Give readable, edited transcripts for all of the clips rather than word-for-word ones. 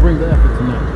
bring the effort tonight.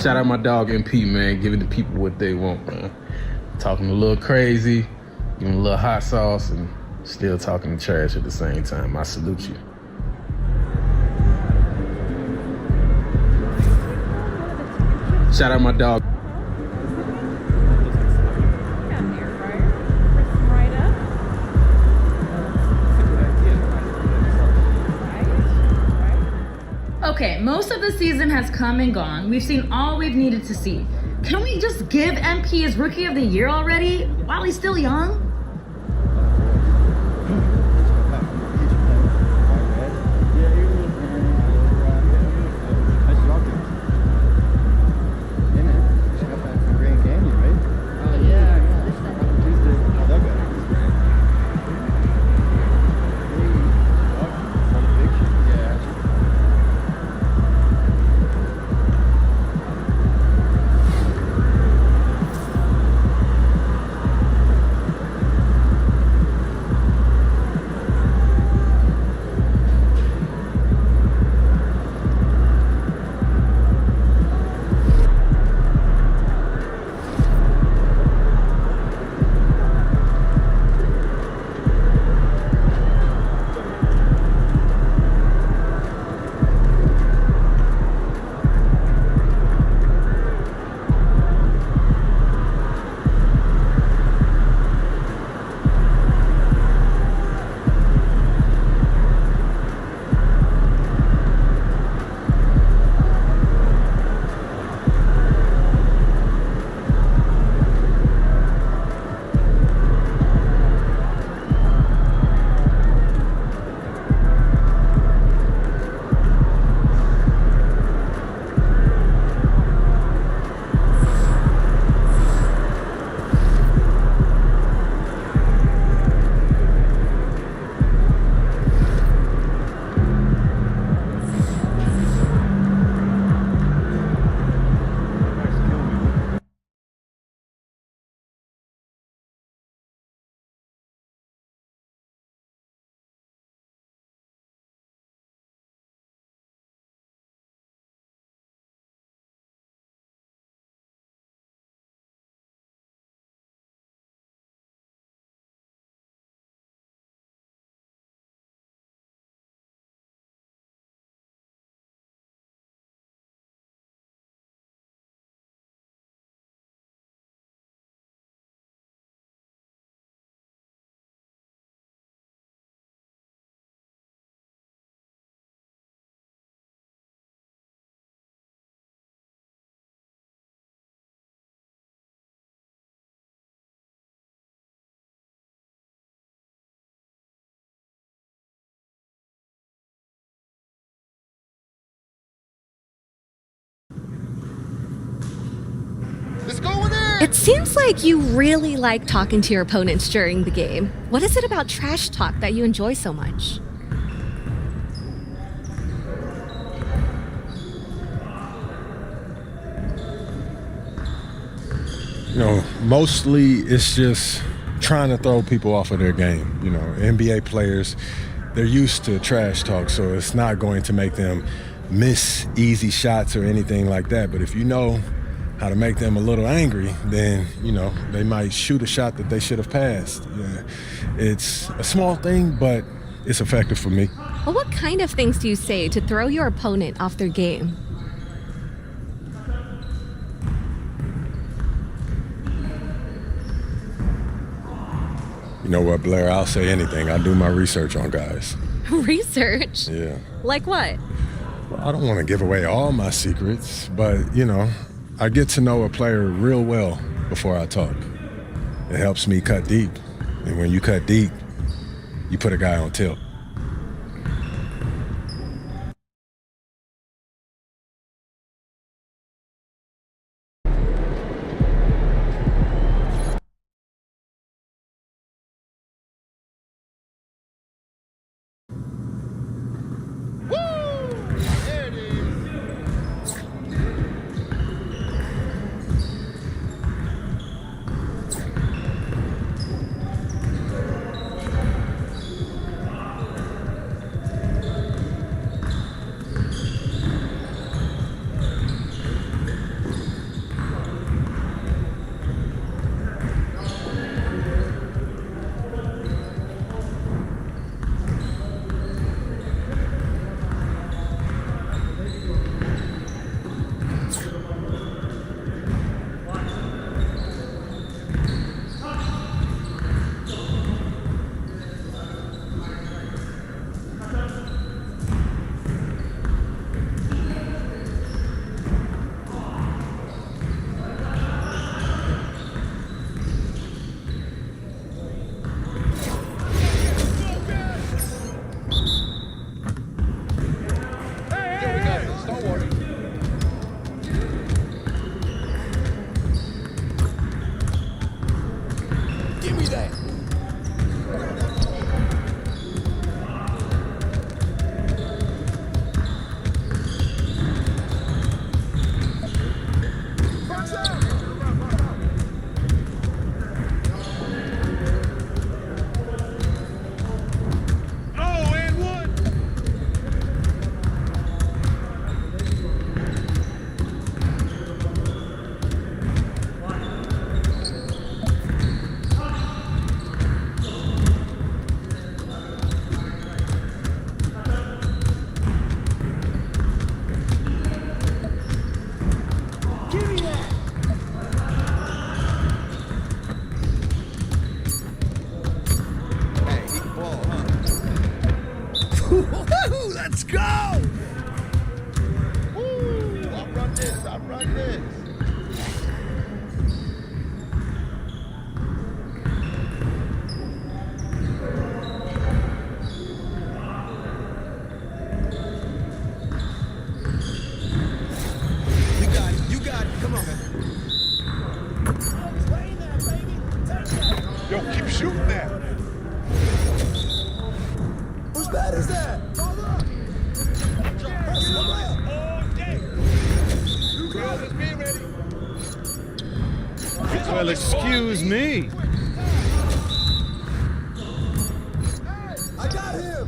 Shout out my dog MP, man, giving the people what they want, man. Talking a little crazy, giving a little hot sauce, and still talking trash at the same time. I salute you. Shout out my dog. Okay, most of the season has come and gone. We've seen all we've needed to see. Can we just give MP his Rookie of the Year already while he's still young? It seems like you really like talking to your opponents during the game. What is it about trash talk that you enjoy so much? You know, mostly it's just trying to throw people off of their game. You know, NBA players, they're used to trash talk, so it's not going to make them miss easy shots or anything like that. But if you know how to make them a little angry, then, you know, they might shoot a shot that they should have passed. Yeah. It's a small thing, but it's effective for me. Well, what kind of things do you say to throw your opponent off their game? You know what, Blair, I'll say anything. I do my research on guys. Research? Yeah. Like what? Well, I don't want to give away all my secrets, but, you know, I get to know a player real well before I talk. It helps me cut deep. And when you cut deep, you put a guy on tilt. go! Woo! I run this. I run this. You got it. Come on, man. Yo, keep shooting that. Whose bat is that? Hold up. Press all day. Crowd is being ready. Well, excuse me. I got him.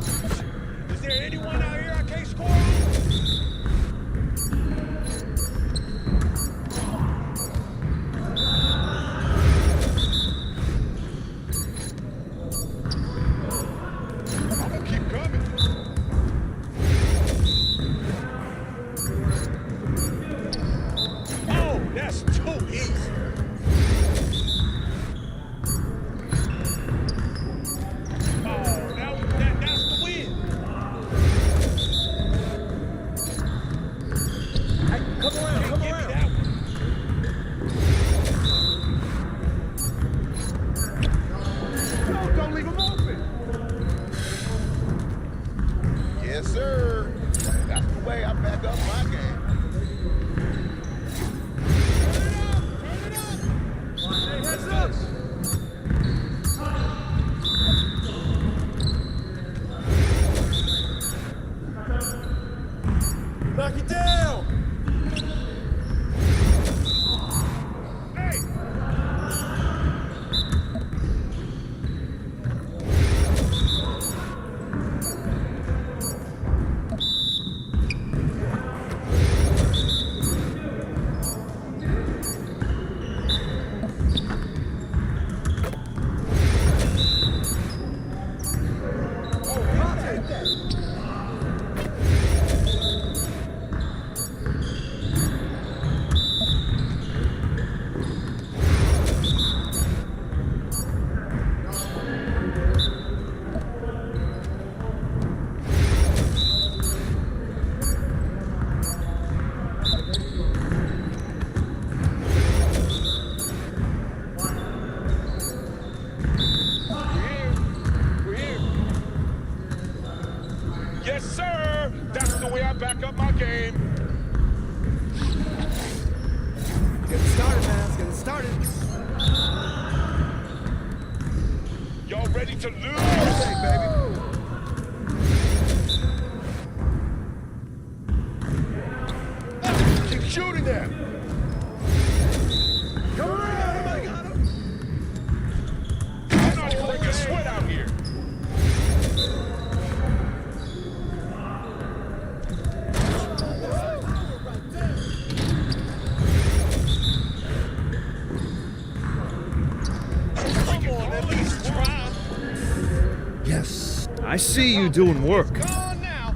Is there anyone out here I can't score on? Keep coming. Oh, that's too easy. That's the win. Hey, come around. Don't leave him open. Yes, sir. That's the way I back up my game. Turn it up. Hey, heads up. Knock it down! Hey! We're here. Yes, sir. That's the way I back up my game. Get it started, man. Let's get it started. Y'all ready to lose? Okay, baby. Keep shooting them. Come around. Everybody got him. I'm not breaking a sweat out here. Come on, at least try. Yes, I see you doing work. Come on now.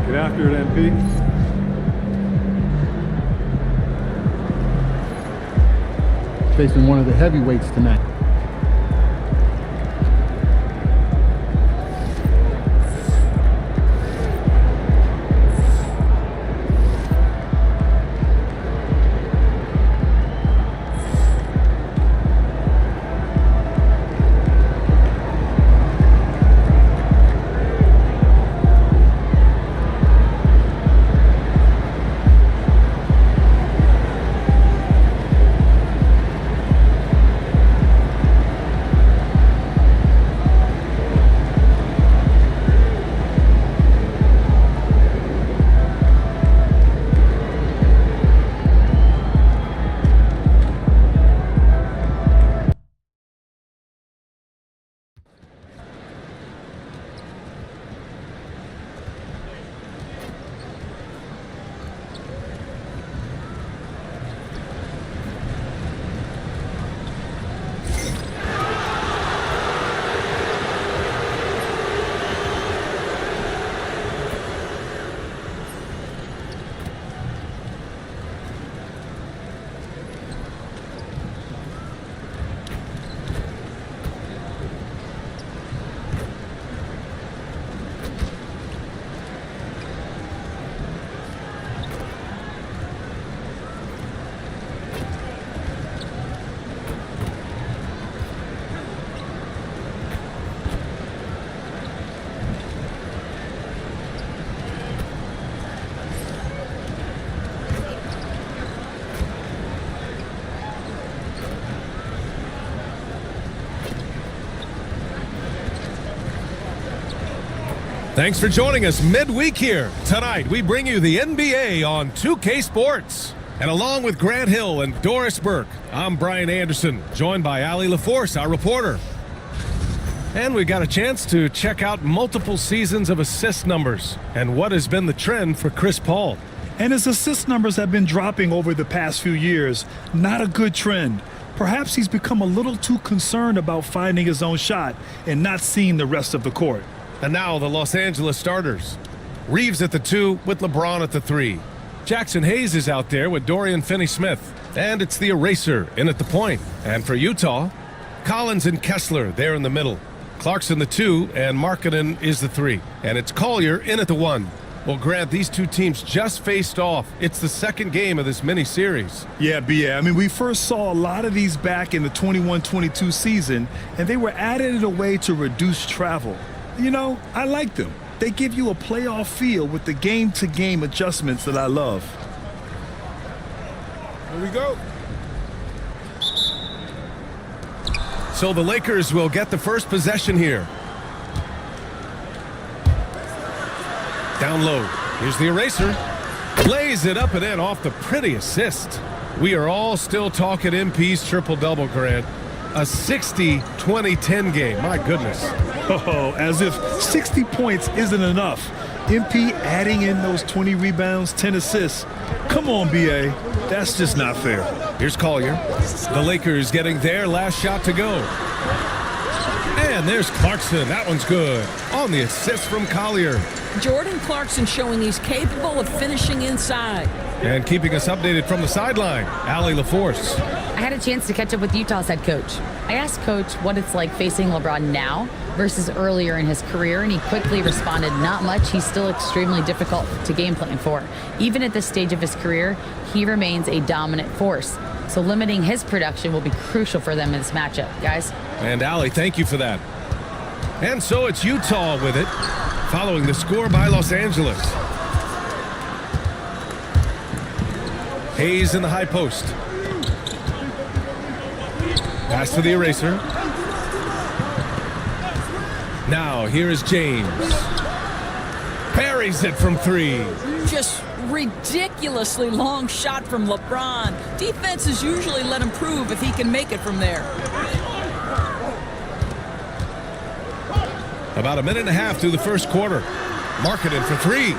Get after it, MP. Facing one of the heavyweights tonight. Thanks for joining us midweek here. Tonight, we bring you the NBA on 2K Sports. And along with Grant Hill and Doris Burke, I'm Brian Anderson, joined by Ali LaForce, our reporter. And we got a chance to check out multiple seasons of assist numbers and what has been the trend for Chris Paul. And his assist numbers have been dropping over the past few years. Not a good trend. Perhaps he's become a little too concerned about finding his own shot and not seeing the rest of the court. And now the Los Angeles starters. Reeves at the 2 with LeBron at the 3. Jackson Hayes is out there with Dorian Finney-Smith. And it's the eraser in at the point. And for Utah, Collins and Kessler there in the middle. Clarkson the 2 and Markkanen is the 3. And it's Collier in at the 1. Well, Grant, these two teams just faced off. It's the second game of this mini-series. Yeah, B.A. I mean, we first saw a lot of these back in the 21-22 season, and they were added in a way to reduce travel. You know, I like them. They give you a playoff feel with the game-to-game adjustments that I love. Here we go. So the Lakers will get the first possession here. Down low. Here's the eraser. Lays it up and in off the pretty assist. We are all still talking MP's triple-double, Grant. A 60-20-10 game. My goodness. Oh, as if 60 points isn't enough. MP adding in those 20 rebounds, 10 assists. Come on, B.A. That's just not fair. Here's Collier. The Lakers getting their last shot to go. And there's Clarkson. That one's good. On the assist from Collier. Jordan Clarkson showing he's capable of finishing inside. And keeping us updated from the sideline, Ali LaForce. I had a chance to catch up with Utah's head coach. I asked Coach what it's like facing LeBron now versus earlier in his career, and he quickly responded, not much. He's still extremely difficult to game plan for. Even at this stage of his career, he remains a dominant force. So limiting his production will be crucial for them in this matchup, guys. And Ali, thank you for that. And so it's Utah with it, following the score by Los Angeles. Hayes in the high post. Pass to the eraser. Now here is James. Buries it from 3. Just ridiculously long shot from LeBron. Defenses usually let him prove if he can make it from there. About a minute and a half through the first quarter. Markkanen for 3.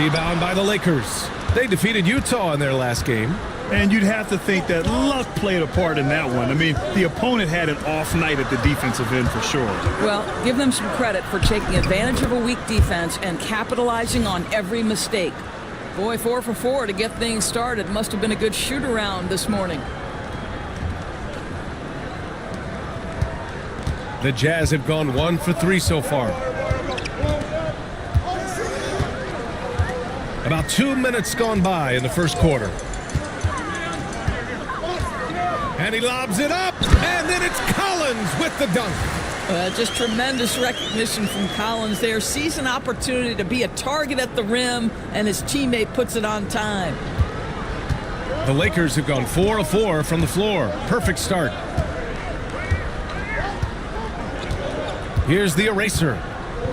Rebound by the Lakers. They defeated Utah in their last game. And you'd have to think that luck played a part in that one. I mean, the opponent had an off night at the defensive end for sure. Well, give them some credit for taking advantage of a weak defense and capitalizing on every mistake. Boy, 4 for 4 to get things started. Must have been a good shoot-around this morning. The Jazz have gone 1 for 3 so far. About 2 minutes gone by in the first quarter. And he lobs it up, and then it's Collins with the dunk. Just tremendous recognition from Collins there. Sees an opportunity to be a target at the rim, and his teammate puts it on time. The Lakers have gone 4 of 4 from the floor. Perfect start. Here's the eraser.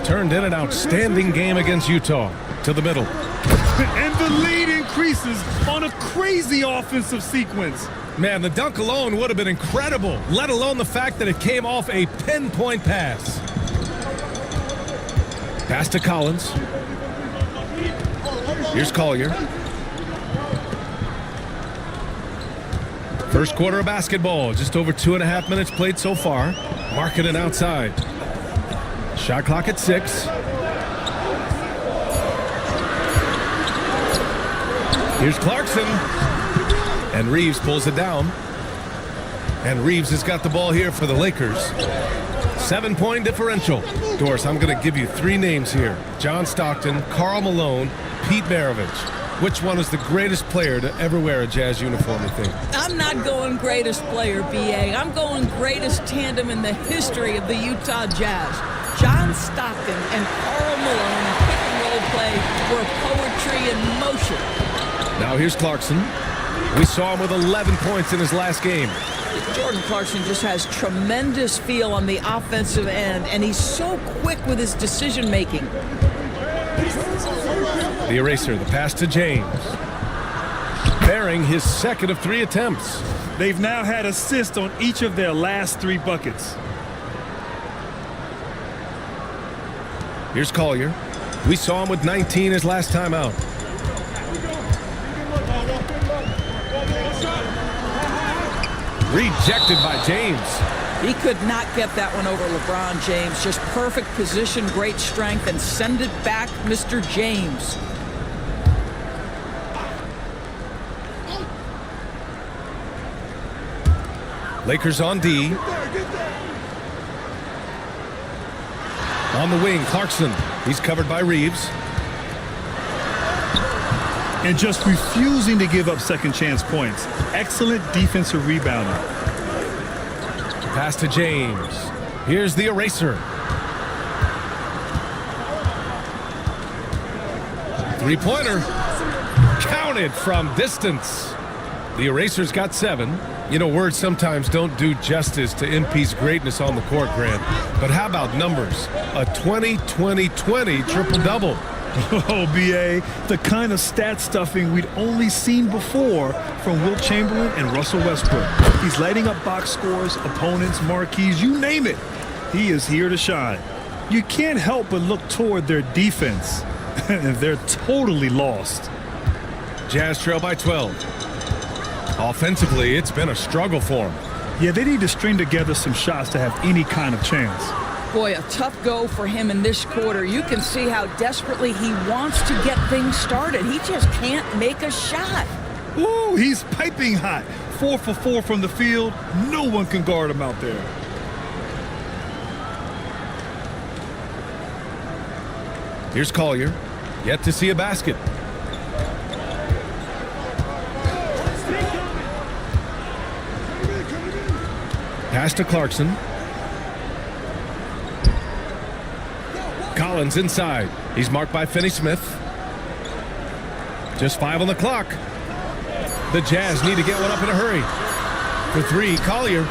Turned in an outstanding game against Utah. To the middle. And the lead increases on a crazy offensive sequence. Man, the dunk alone would have been incredible, let alone the fact that it came off a pinpoint pass. Pass to Collins. Here's Collier. First quarter of basketball, just over 2.5 minutes played so far. Markkanen outside. Shot clock at 6. Here's Clarkson. And Reeves pulls it down. And Reeves has got the ball here for the Lakers. 7-point differential. Doris, I'm going to give you 3 names here. John Stockton, Karl Malone, Pete Maravich. Which one is the greatest player to ever wear a Jazz uniform, you think? I'm not going greatest player, B.A. I'm going greatest tandem in the history of the Utah Jazz. John Stockton and Karl Malone pick-and-roll play were poetry in motion. Now here's Clarkson. We saw him with 11 points in his last game. Jordan Clarkson just has tremendous feel on the offensive end, and he's so quick with his decision-making. The eraser, the pass to James. Bearing his second of 3 attempts. They've now had assists on each of their last 3 buckets. Here's Collier. We saw him with 19 his last time out. Rejected by James. He could not get that one over LeBron James. Just perfect position, great strength, and send it back, Mr. James. Lakers on D. On the wing, Clarkson. He's covered by Reeves. And just refusing to give up second chance points. Excellent defensive rebounding. Pass to James. Here's the eraser. 3-pointer. Counted from distance. The eraser's got 7. You know, words sometimes don't do justice to MP's greatness on the court, Grant. But how about numbers? A 20-20-20 triple-double. Oh, B.A., the kind of stat stuffing we'd only seen before from Wilt Chamberlain and Russell Westbrook. He's lighting up box scores, opponents, marquees, you name it. He is here to shine. You can't help but look toward their defense. They're totally lost. Jazz trail by 12. Offensively, it's been a struggle for them. Yeah, they need to string together some shots to have any kind of chance. Boy, a tough go for him in this quarter. You can see how desperately he wants to get things started. He just can't make a shot. Ooh, he's piping hot. 4 for 4 from the field. No one can guard him out there. Here's Collier. Yet to see a basket. Pass to Clarkson. Collins inside. He's marked by Finney-Smith. Just 5 on the clock. The Jazz need to get one up in a hurry. For 3, Collier.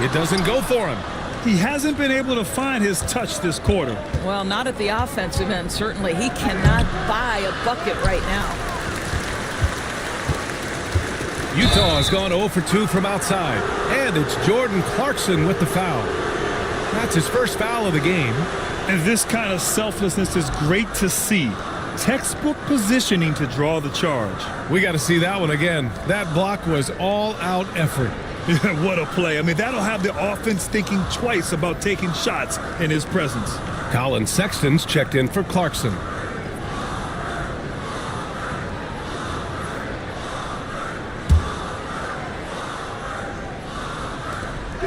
It doesn't go for him. He hasn't been able to find his touch this quarter. Well, not at the offensive end, certainly. He cannot buy a bucket right now. Utah has gone 0 for 2 from outside. And it's Jordan Clarkson with the foul. That's his first foul of the game. And this kind of selflessness is great to see. Textbook positioning to draw the charge. We got to see that one again. That block was all-out effort. What a play. I mean, that'll have the offense thinking twice about taking shots in his presence. Colin Sexton's checked in for Clarkson.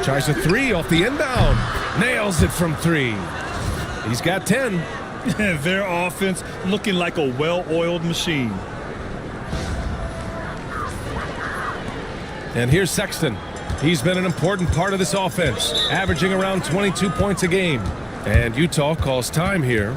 Tries a 3 off the inbound. Nails it from 3. He's got 10. Their offense looking like a well-oiled machine. And here's Sexton. He's been an important part of this offense, averaging around 22 points a game. And Utah calls time here.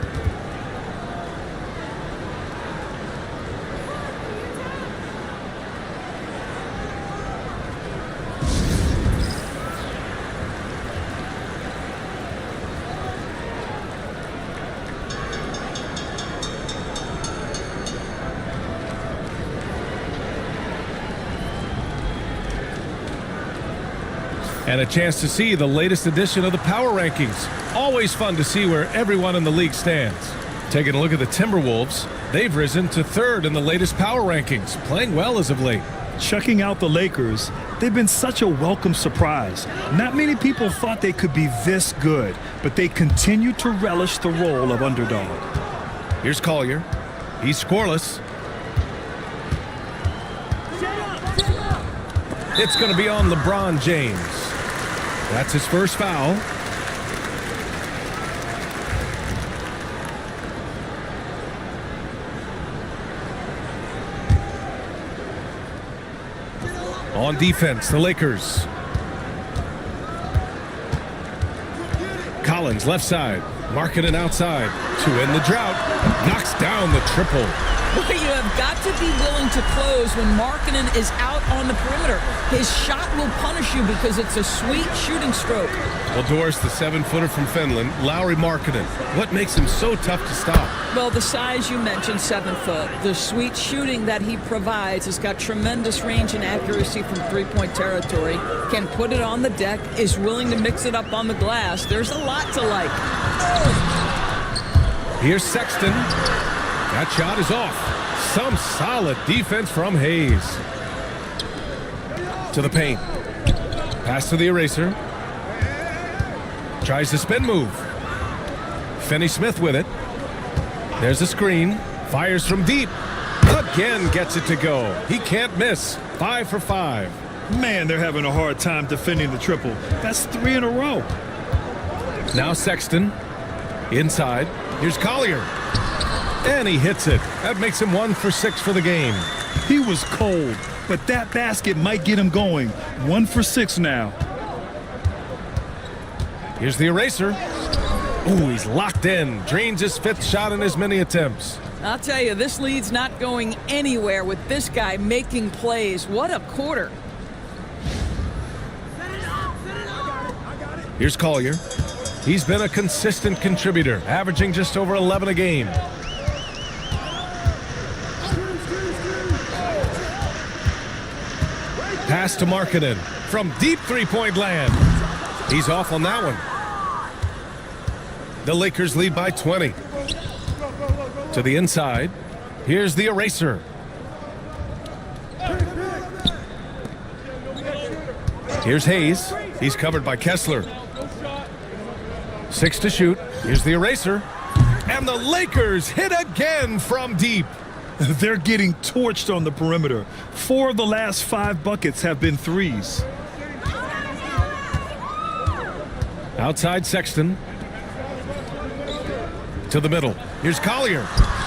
And a chance to see the latest edition of the power rankings. Always fun to see where everyone in the league stands. Taking a look at the Timberwolves, they've risen to 3rd in the latest power rankings, playing well as of late. Checking out the Lakers, they've been such a welcome surprise. Not many people thought they could be this good, but they continue to relish the role of underdog. Here's Collier. He's scoreless. It's going to be on LeBron James. That's his first foul. On defense, the Lakers. Collins, left side. Markkanen outside to end the drought. Knocks down the triple. Boy, you have got to be willing to close when Markkanen is out on the perimeter. His shot will punish you because it's a sweet shooting stroke. Well, Doris, the 7-footer from Finland, Lauri Markkanen. What makes him so tough to stop? Well, the size you mentioned, 7 foot. The sweet shooting that he provides has got tremendous range and accuracy from three-point territory. Can put it on the deck, is willing to mix it up on the glass. There's a lot to like. Here's Sexton. That shot is off. Some solid defense from Hayes. To the paint. Pass to the eraser. Tries the spin move. Finney Smith with it. There's a screen. Fires from deep. Again gets it to go. He can't miss. 5 for 5. Man, they're having a hard time defending the triple. That's 3 in a row. Now Sexton. Inside. Here's Collier. And he hits it. That makes him 1 for 6 for the game. He was cold, but that basket might get him going. 1 for 6 now. Here's the eraser. Ooh, he's locked in. Drains his 5th shot in as many attempts. I'll tell you, this lead's not going anywhere with this guy making plays. What a quarter. Here's Collier. He's been a consistent contributor, averaging just over 11 a game. Pass to Markkanen from deep three-point land. He's off on that one. The Lakers lead by 20. To the inside. Here's the eraser. Here's Hayes. He's covered by Kessler. 6 to shoot. Here's the eraser. And the Lakers hit again from deep. They're getting torched on the perimeter. 4 of the last 5 buckets have been threes. Outside Sexton. To the middle. Here's Collier.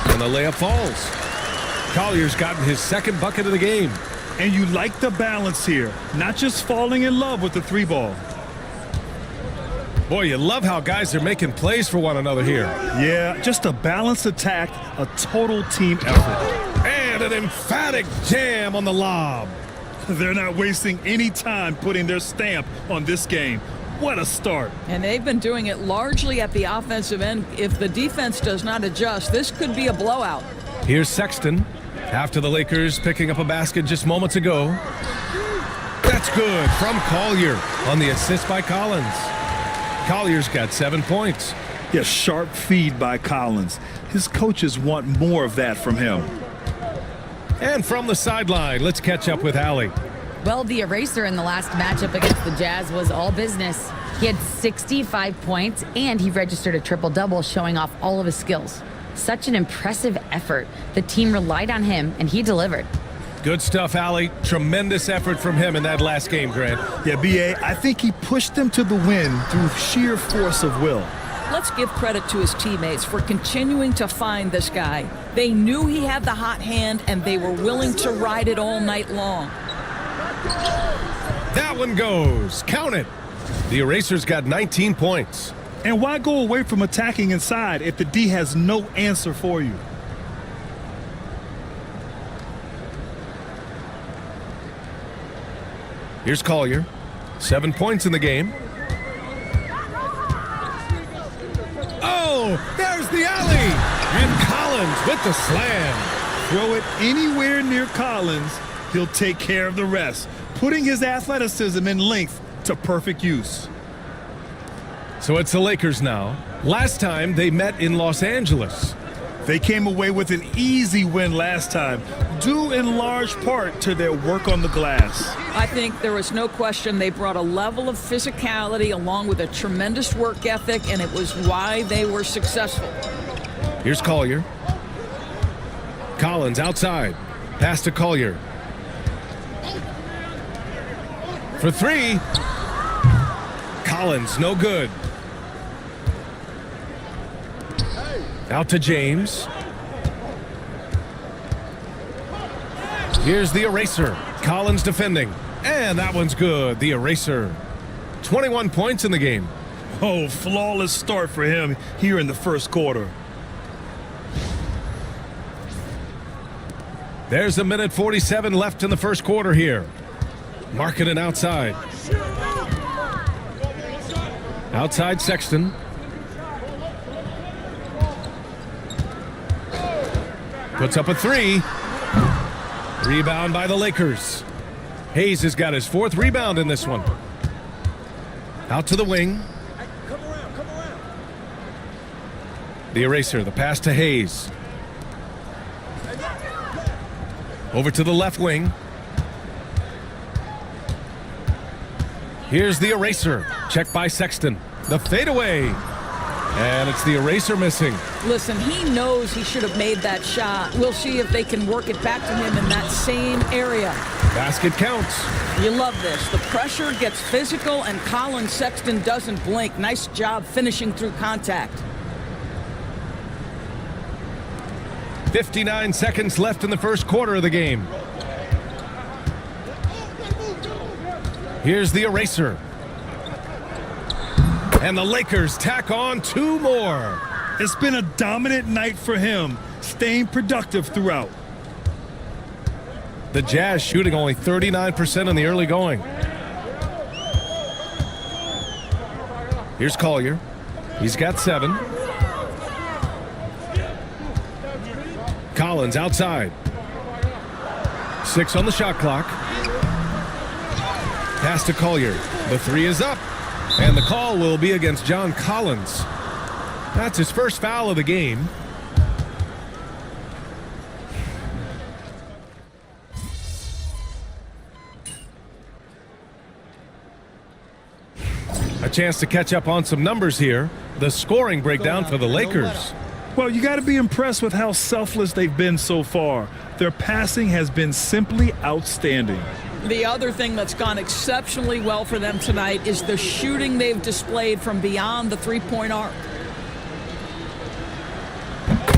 And the layup falls. Collier's gotten his 2nd bucket of the game. And you like the balance here. Not just falling in love with the 3-ball. Boy, you love how guys are making plays for one another here. Yeah, just a balanced attack, a total team effort. And an emphatic jam on the lob. They're not wasting any time putting their stamp on this game. What a start. And they've been doing it largely at the offensive end. If the defense does not adjust, this could be a blowout. Here's Sexton. After the Lakers picking up a basket just moments ago. That's good from Collier on the assist by Collins. Collier's got 7 points. Yeah, sharp feed by Collins. His coaches want more of that from him. And from the sideline, let's catch up with Allie. Well, the eraser in the last matchup against the Jazz was all business. He had 65 points, and he registered a triple-double, showing off all of his skills. Such an impressive effort. The team relied on him, and he delivered. Good stuff, Allie. Tremendous effort from him in that last game, Grant. Yeah, B.A., I think he pushed them to the win through sheer force of will. Let's give credit to his teammates for continuing to find this guy. They knew he had the hot hand, and they were willing to ride it all night long. That one goes. Count it. The eraser's got 19 points. And why go away from attacking inside if the D has no answer for you? Here's Collier. 7 points in the game. Oh, there's the alley. And Collins with the slam. Throw it anywhere near Collins, he'll take care of the rest, putting his athleticism and length to perfect use. So it's the Lakers now. Last time they met in Los Angeles. They came away with an easy win last time, due in large part to their work on the glass. I think there was no question they brought a level of physicality along with a tremendous work ethic, and it was why they were successful. Here's Collier. Collins outside. Pass to Collier. For 3. Collins, no good. Out to James. Here's the eraser. Collins defending. And that one's good. The eraser. 21 points in the game. Oh, flawless start for him here in the first quarter. There's a minute 47 left in the first quarter here. Marking it outside. Outside Sexton. Puts up a three. Rebound by the Lakers. Hayes has got his 4th rebound in this one. Out to the wing. The eraser, the pass to Hayes. Over to the left wing. Here's the eraser. Check by Sexton. The fadeaway. And it's the eraser missing. Listen, he knows he should have made that shot. We'll see if they can work it back to him in that same area. Basket counts. You love this. The pressure gets physical, and Colin Sexton doesn't blink. Nice job finishing through contact. 59 seconds left in the first quarter of the game. Here's the eraser. And the Lakers tack on 2 more. It's been a dominant night for him, staying productive throughout. The Jazz shooting only 39% in the early going. Here's Collier. He's got 7. Collins outside. 6 on the shot clock. Pass to Collier. The 3 is up. And the call will be against John Collins. That's his first foul of the game. A chance to catch up on some numbers here. The scoring breakdown for the Lakers. Well, you got to be impressed with how selfless they've been so far. Their passing has been simply outstanding. The other thing that's gone exceptionally well for them tonight is the shooting they've displayed from beyond the three-point arc.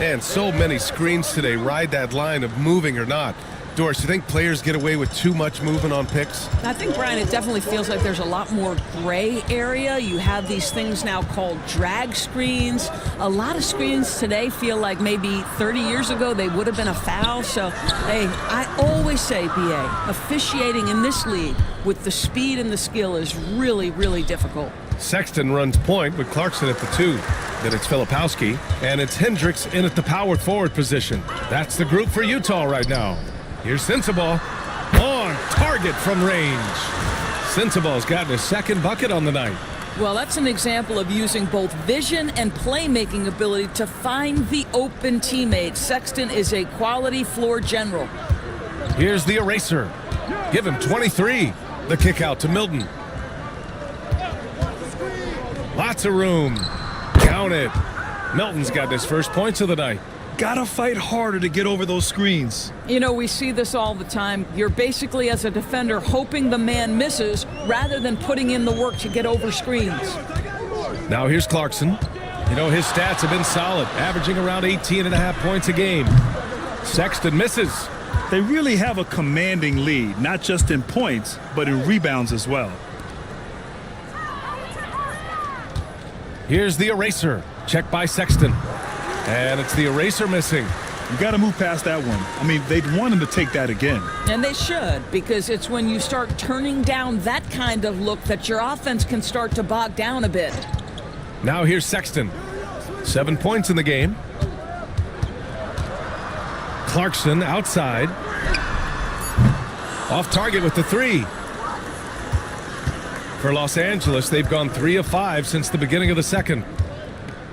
And so many screens today ride that line of moving or not. Doris, you think players get away with too much movement on picks? I think, Brian, it definitely feels like there's a lot more gray area. You have these things now called drag screens. A lot of screens today feel like maybe 30 years ago they would have been a foul. So, hey, I always say, BA, officiating in this league with the speed and the skill is really, really difficult. Sexton runs point with Clarkson at the 2. Then it's Filipowski, and it's Hendricks in at the power forward position. That's the group for Utah right now. Here's Sensabaugh on target from range. Sensabaugh's gotten his 2nd bucket on the night. Well, that's an example of using both vision and playmaking ability to find the open teammate. Sexton is a quality floor general. Here's the eraser. Give him 23. The kick out to Milton. Lots of room. Count it. Milton's got his first points of the night. Gotta fight harder to get over those screens. You know, we see this all the time. You're basically, as a defender, hoping the man misses rather than putting in the work to get over screens. Now here's Clarkson. You know, his stats have been solid, averaging around 18.5 points a game. Sexton misses. They really have a commanding lead, not just in points, but in rebounds as well. Here's the eraser. Check by Sexton. And it's the eraser missing. You got to move past that one. I mean, they'd want him to take that again. And they should, because it's when you start turning down that kind of look that your offense can start to bog down a bit. Now here's Sexton. 7 points in the game. Clarkson outside. Off target with the 3. For Los Angeles, they've gone 3 of 5 since the beginning of the second.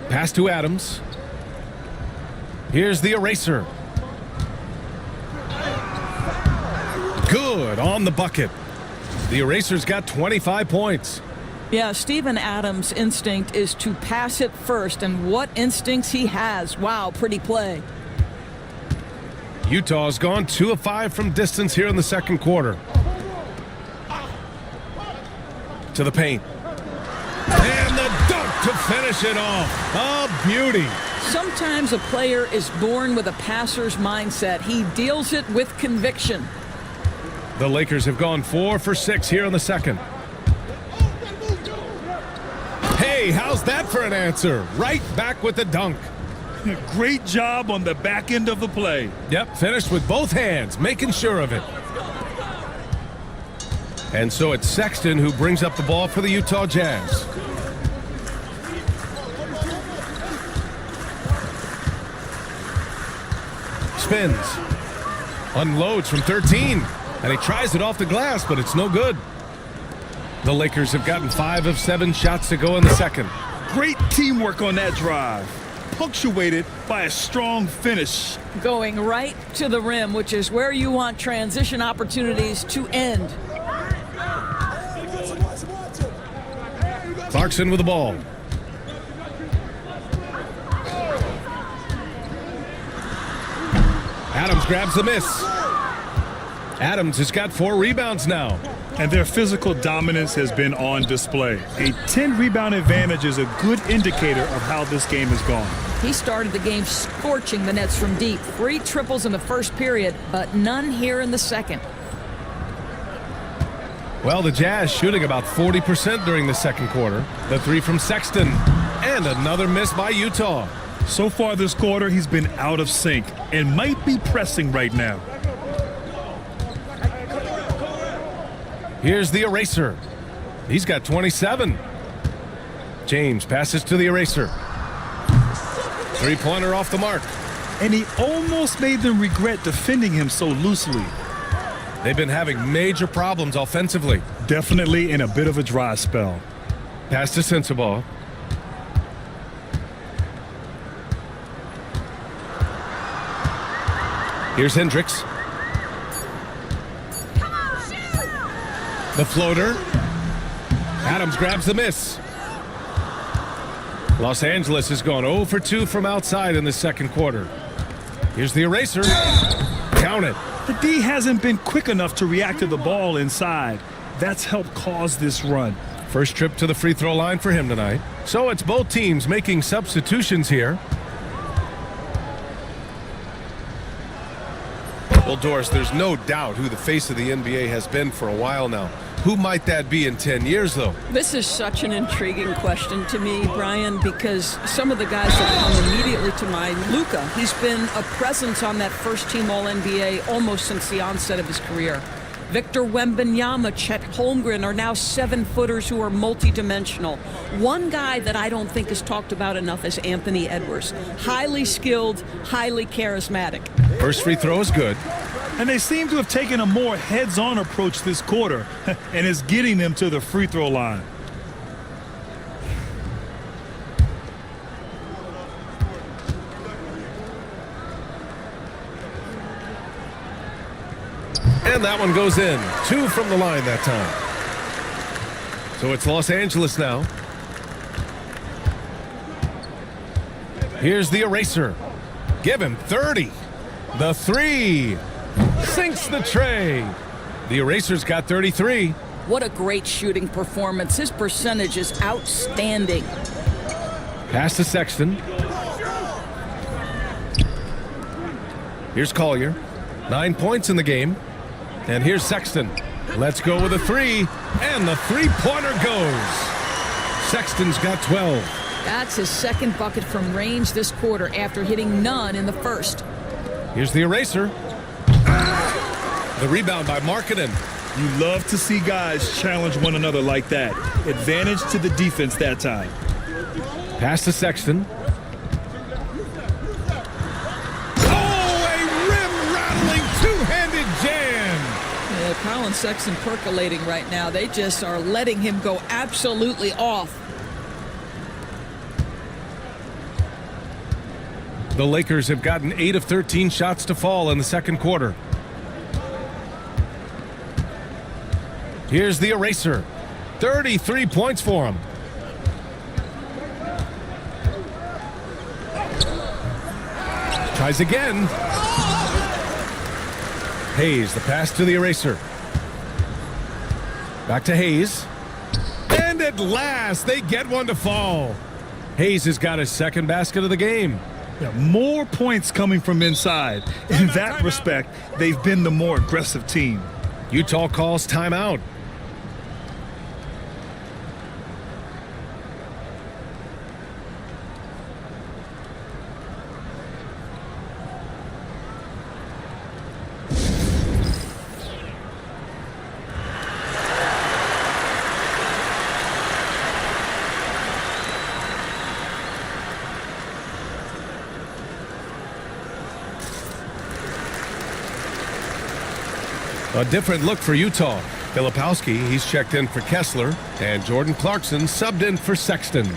Pass to Adams. Here's the eraser. Good on the bucket. The eraser's got 25 points. Yeah, Steven Adams' instinct is to pass it first, and what instincts he has. Wow, pretty play. Utah's gone 2 of 5 from distance here in the second quarter. To the paint. And the dunk to finish it off. A beauty. Sometimes a player is born with a passer's mindset. He deals it with conviction. The Lakers have gone 4 for 6 here in the second. Hayes Hey, how's that for an answer? Right back with the dunk. Great job on the back end of the play. Yep, finished with both hands, making sure of it. And so it's Sexton who brings up the ball for the Utah Jazz. Spins. Unloads from 13. And he tries it off the glass, but it's no good. The Lakers have gotten 5 of 7 shots to go in the second. Great teamwork on that drive, punctuated by a strong finish. Going right to the rim, which is where you want transition opportunities to end. Clarkson with the ball. Adams grabs the miss. Adams has got 4 rebounds now. And their physical dominance has been on display. A 10-rebound advantage is a good indicator of how this game has gone. He started the game scorching the Nets from deep. 3 triples in the first period, but none here in the second. Well, the Jazz shooting about 40% during the second quarter. The 3 from Sexton. And another miss by Utah. So far this quarter, he's been out of sync and might be pressing right now. Here's the eraser. He's got 27. James passes to the eraser. 3-pointer off the mark. And he almost made them regret defending him so loosely. They've been having major problems offensively. Definitely in a bit of a dry spell. Pass to Sensabaugh. Here's Hendricks. The floater. Adams grabs the miss. Los Angeles has gone 0 for 2 from outside in the second quarter. Here's the eraser. Count it. The D hasn't been quick enough to react to the ball inside. That's helped cause this run. First trip to the free throw line for him tonight. So it's both teams making substitutions here. Well, Doris, there's no doubt who the face of the NBA has been for a while now. Who might that be in 10 years, though? This is such an intriguing question to me, Brian, because some of the guys that come immediately to mind, Luka, he's been a presence on that first-team All-NBA almost since the onset of his career. Victor Wembanyama, Chet Holmgren are now 7-footers who are multidimensional. One guy that I don't think is talked about enough is Anthony Edwards. Highly skilled, highly charismatic. First free throw is good. And they seem to have taken a more heads-on approach this quarter, and it's getting them to the free throw line. And that one goes in. 2 from the line that time. So it's Los Angeles now. Here's the eraser. Give him 30. The 3. Sinks the tray. The eraser's got 33. What a great shooting performance. His percentage is outstanding. Pass to Sexton. Here's Collier. 9 points in the game. And here's Sexton. Let's go with a 3. And the 3-pointer goes. Sexton's got 12. That's his second bucket from range this quarter after hitting none in the first. Here's the eraser. The rebound by Markkanen. You love to see guys challenge one another like that. Advantage to the defense that time. Pass to Sexton. Colin Sexton percolating right now. They just are letting him go absolutely off. The Lakers have gotten 8 of 13 shots to fall in the second quarter. Here's the eraser. 33 points for him. Tries again. Hayes, the pass to the eraser. Back to Hayes. And at last, they get one to fall. Hayes has got his second basket of the game. Yeah, more points coming from inside. In that respect, they've been the more aggressive team. Utah calls timeout. A different look for Utah. Filipowski, he's checked in for Kessler, and Jordan Clarkson subbed in for Sexton.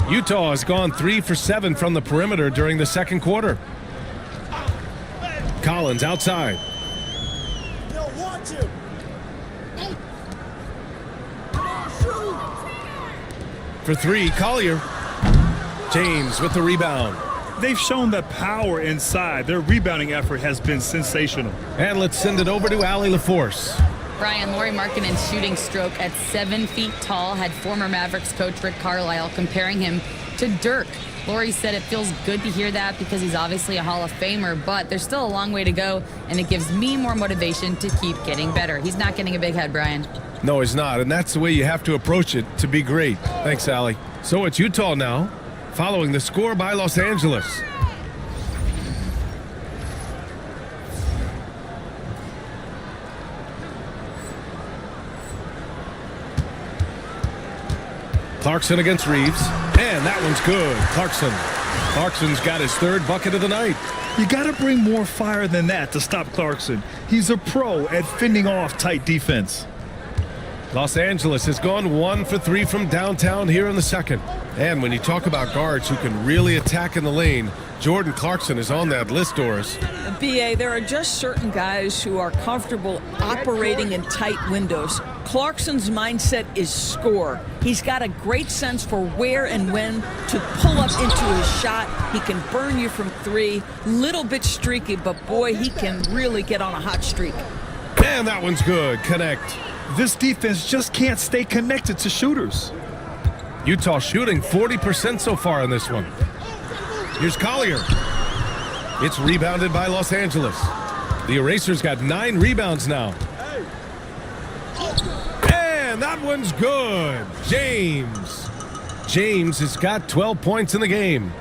Utah has gone 3 for 7 from the perimeter during the second quarter. Collins outside. For 3, Collier. James with the rebound. They've shown that power inside. Their rebounding effort has been sensational. And let's send it over to Allie LaForce. Brian, Lauri Markkanen's shooting stroke at 7 feet tall had former Mavericks coach Rick Carlisle comparing him to Dirk. Lauri said it feels good to hear that because he's obviously a Hall of Famer, but there's still a long way to go, and it gives me more motivation to keep getting better. He's not getting a big head, Brian. No, he's not, and that's the way you have to approach it to be great. Thanks, Allie. So it's Utah now, following the score by Los Angeles. Clarkson against Reeves, and that one's good. Clarkson's got his 3rd bucket of the night. You got to bring more fire than that to stop Clarkson. He's a pro at fending off tight defense. Los Angeles has gone 1 for 3 from downtown here in the second. And when you talk about guards who can really attack in the lane, Jordan Clarkson is on that list, Doris. BA, there are just certain guys who are comfortable operating in tight windows. Clarkson's mindset is score. He's got a great sense for where and when to pull up into his shot. He can burn you from 3. Little bit streaky, but boy, he can really get on a hot streak. And that one's good. Connect. This defense just can't stay connected to shooters. Utah shooting 40% so far in this one. Here's Collier. It's rebounded by Los Angeles. The Erasers got 9 rebounds now. And that one's good. James has got 12 points in the game.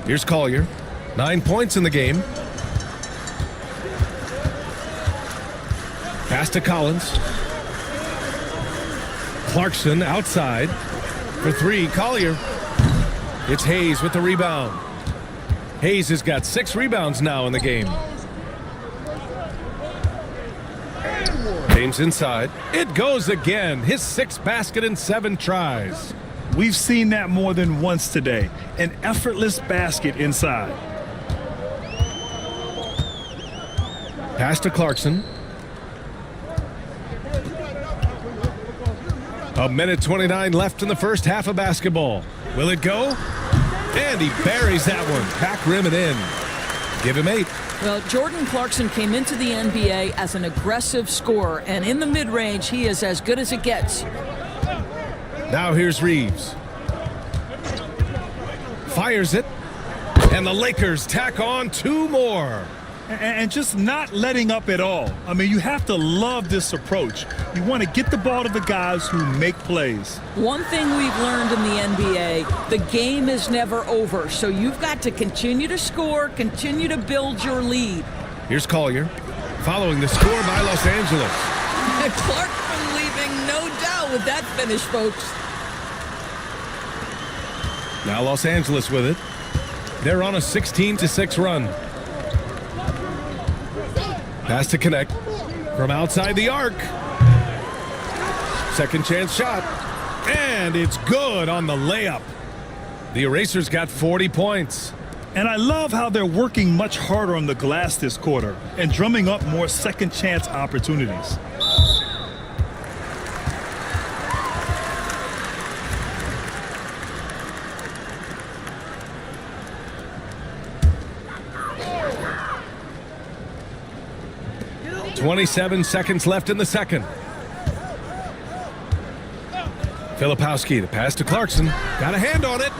Here's Collier. 9 points in the game. Pass to Collins. Clarkson outside. For 3, Collier. It's Hayes with the rebound. Hayes has got 6 rebounds now in the game. James inside. It goes again. His 6th basket in 7 tries. We've seen that more than once today. An effortless basket inside. Pass to Clarkson. A minute 29 left in the first half of basketball. Will it go? And he buries that one. Back rim and in. Give him 8. Well, Jordan Clarkson came into the NBA as an aggressive scorer, and in the mid-range, he is as good as it gets. Now here's Reeves. Fires it. And the Lakers tack on 2 more. And just not letting up at all. I mean, you have to love this approach. You want to get the ball to the guys who make plays. One thing we've learned in the NBA, the game is never over. So you've got to continue to score, continue to build your lead. Here's Collier, following the score by Los Angeles. Clarkson leaving no doubt with that finish, folks. Now Los Angeles with it. They're on a 16-6 run. Pass to connect from outside the arc. Second chance shot. And it's good on the layup. The Erasers got 40 points. And I love how they're working much harder on the glass this quarter and drumming up more second chance opportunities. .27 seconds left in the second. Filipowski, the pass to Clarkson. Got a hand on it,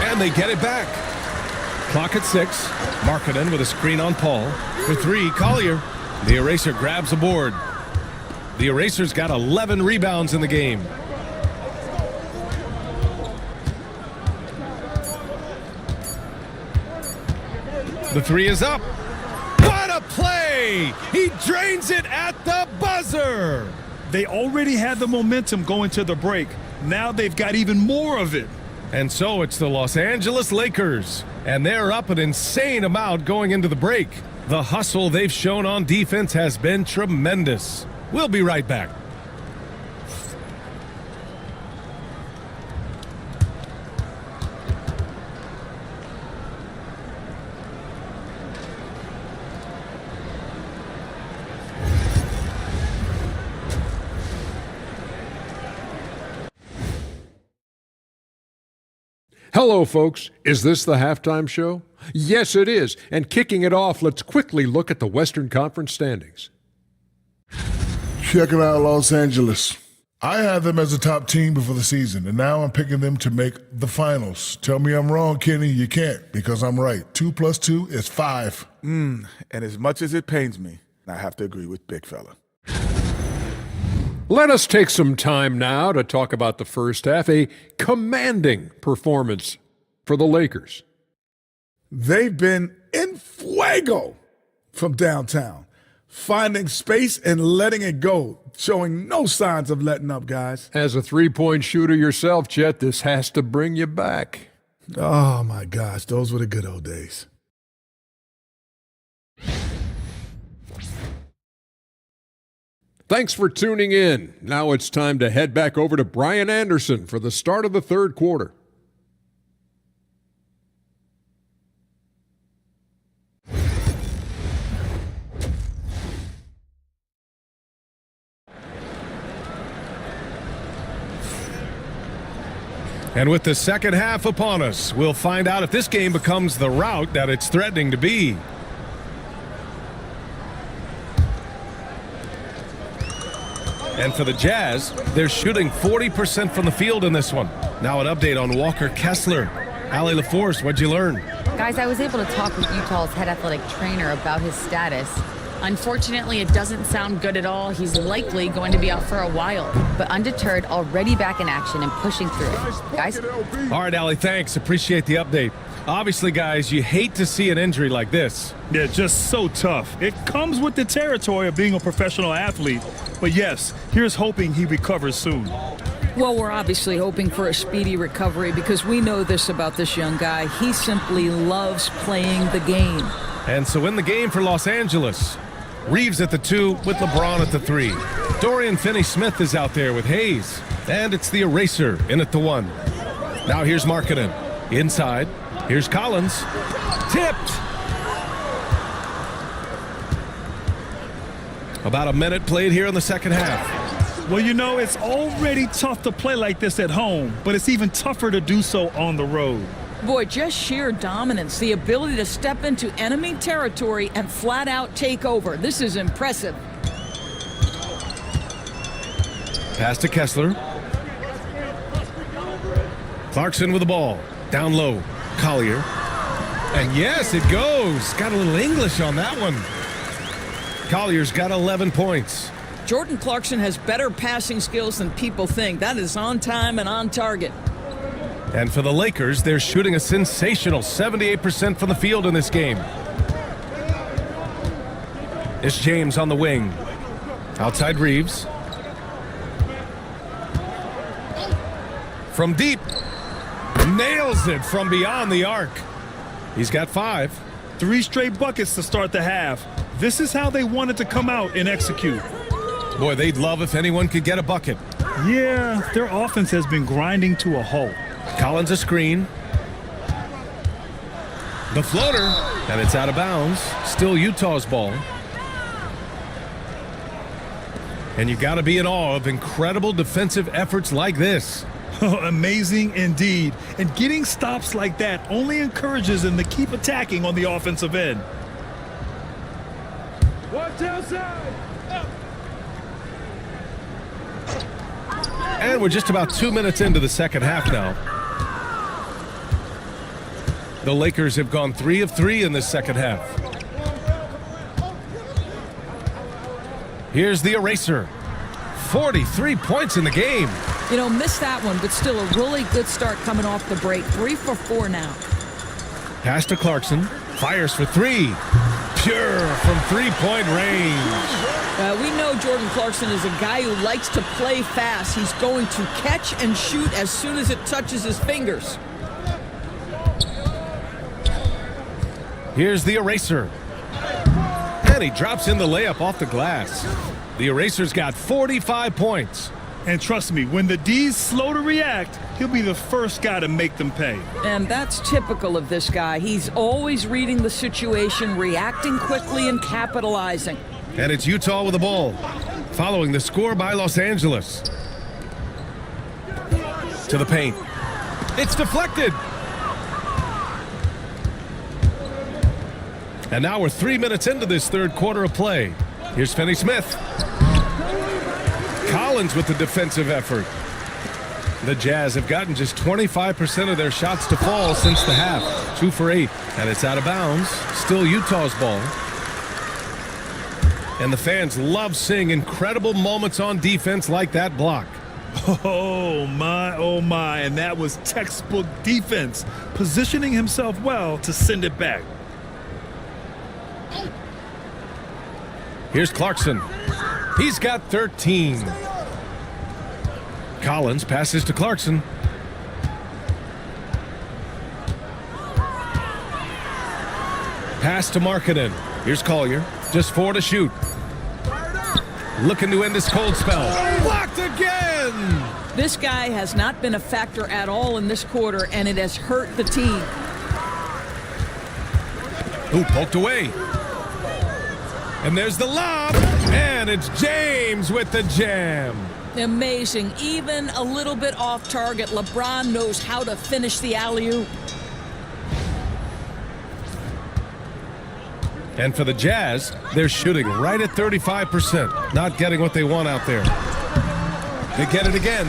and they get it back. Clock at 6. Markkanen with a screen on Paul. For 3, Collier. The Eraser grabs a board. The Erasers got 11 rebounds in the game. The 3 is up. What a play! He drains it at the buzzer! They already had the momentum going to the break. Now they've got even more of it. And so it's the Los Angeles Lakers. And they're up an insane amount going into the break. The hustle they've shown on defense has been tremendous. We'll be right back. Hello, folks. Is this the halftime show? Yes, it is. And kicking it off, let's quickly look at the Western Conference standings. Check it out, Los Angeles. I had them as a top team before the season, and now I'm picking them to make the finals. Tell me I'm wrong, Kenny. You can't, because I'm right. 2 + 2 is 5. And as much as it pains me, I have to agree with Big Fella. Let us take some time now to talk about the first half, a commanding performance for the Lakers. They've been in fuego from downtown, finding space and letting it go, showing no signs of letting up, guys. As a three-point shooter yourself, Chet, this has to bring you back. Oh, my gosh, those were the good old days. Thanks for tuning in. Now it's time to head back over to Brian Anderson for the start of the third quarter. And with the second half upon us, we'll find out if this game becomes the rout that it's threatening to be. And for the Jazz, they're shooting 40% from the field in this one. Now an update on Walker Kessler. Allie LaForce, what'd you learn? Guys, I was able to talk with Utah's head athletic trainer about his status. Unfortunately, it doesn't sound good at all. He's likely going to be out for a while, but undeterred, already back in action and pushing through it. Guys? All right, Allie, thanks. Appreciate the update. Obviously, guys, you hate to see an injury like this. Yeah, just so tough. It comes with the territory of being a professional athlete. But yes, here's hoping he recovers soon. Well, we're obviously hoping for a speedy recovery because we know this about this young guy. He simply loves playing the game. And so in the game for Los Angeles, Reeves at the 2 with LeBron at the 3. Dorian Finney-Smith is out there with Hayes. And it's the eraser in at the 1. Now here's Markkanen. Inside. Here's Collins. Tipped. About a minute played here in the second half. Well, you know, it's already tough to play like this at home, but it's even tougher to do so on the road. Boy, just sheer dominance, the ability to step into enemy territory and flat out take over. This is impressive. Pass to Kessler. Clarkson with the ball. Down low. Collier. And yes, it goes. Got a little English on that one. Collier's got 11 points. Jordan Clarkson has better passing skills than people think. That is on time and on target. And for the Lakers, they're shooting a sensational 78% from the field in this game. It's James on the wing. Outside Reeves. From deep. Nails it from beyond the arc. He's got 5. 3 straight buckets to start the half. This is how they wanted to come out and execute. Boy, they'd love if anyone could get a bucket. Yeah, their offense has been grinding to a halt. Collins a screen. The floater, and it's out of bounds. Still Utah's ball. And you got to be in awe of incredible defensive efforts like this. Amazing indeed. And getting stops like that only encourages them to keep attacking on the offensive end. Watch outside. And we're just about 2 minutes into the second half now. The Lakers have gone 3 of 3 in this second half. Here's the eraser. 43 points in the game. You know, missed that one, but still a really good start coming off the break. 3 for 4 now. Pass to Clarkson. Fires for 3. pure from three-point range. We know Jordan Clarkson is a guy who likes to play fast. He's going to catch and shoot as soon as it touches his fingers. Here's the eraser. And he drops in the layup off the glass. The eraser's got 45 points. And trust me, when the D's slow to react, he'll be the first guy to make them pay. And that's typical of this guy. He's always reading the situation, reacting quickly and capitalizing. And it's Utah with the ball, following the score by Los Angeles. To the paint. It's deflected. And now we're 3 minutes into this third quarter of play. Here's Finney Smith. Collins with the defensive effort. The Jazz have gotten just 25% of their shots to fall since the half. 2 for 8. And it's out of bounds. Still Utah's ball. And the fans love seeing incredible moments on defense like that block. Oh my, and that was textbook defense, positioning himself well to send it back. Here's Clarkson. He's got 13. Collins passes to Clarkson. Pass to Markkanen. Here's Collier. Just 4 to shoot. Looking to end this cold spell. Blocked again! This guy has not been a factor at all in this quarter, and it has hurt the team. Ooh, poked away. And there's the lob, and it's James with the jam. Amazing. Even a little bit off target, LeBron knows how to finish the alley-oop. And for the Jazz, they're shooting right at 35%, not getting what they want out there. They get it again.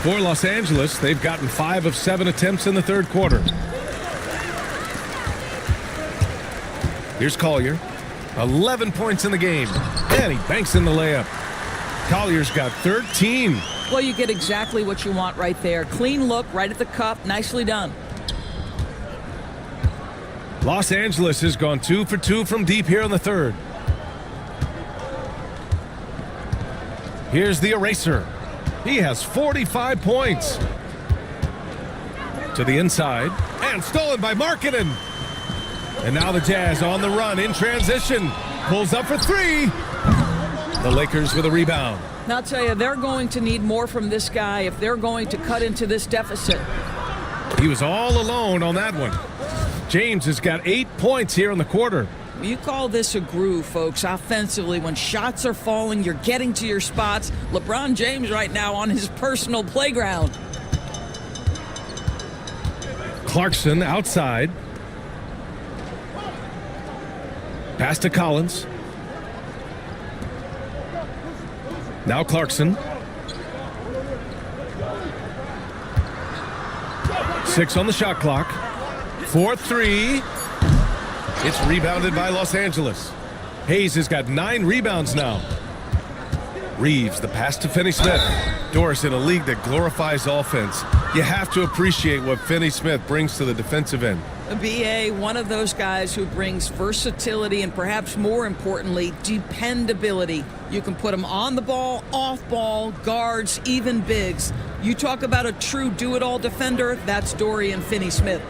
For Los Angeles, they've gotten 5 of 7 attempts in the third quarter. Here's Collier. 11 points in the game. And he banks in the layup. Collier's got 13. Well, you get exactly what you want right there. Clean look, right at the cup. Nicely done. Los Angeles has gone 2 for 2 from deep here in the third. Here's the eraser. He has 45 points. To the inside. And stolen by Markkanen. And now the Jazz on the run in transition. Pulls up for 3. The Lakers with a rebound. Now, I'll tell you, they're going to need more from this guy if they're going to cut into this deficit. He was all alone on that one. James has got 8 points here in the quarter. You call this a groove, folks. Offensively, when shots are falling, you're getting to your spots. LeBron James right now on his personal playground. Clarkson outside. Pass to Collins. Now Clarkson. 6 on the shot clock. 4-3. It's rebounded by Los Angeles. Hayes has got 9 rebounds now. Reeves, the pass to Finney Smith. Doris, in a league that glorifies offense, you have to appreciate what Finney Smith brings to the defensive end. BA, one of those guys who brings versatility and perhaps more importantly, dependability. You can put him on the ball, off ball, guards, even bigs. You talk about a true do-it-all defender, that's Dorian Finney-Smith.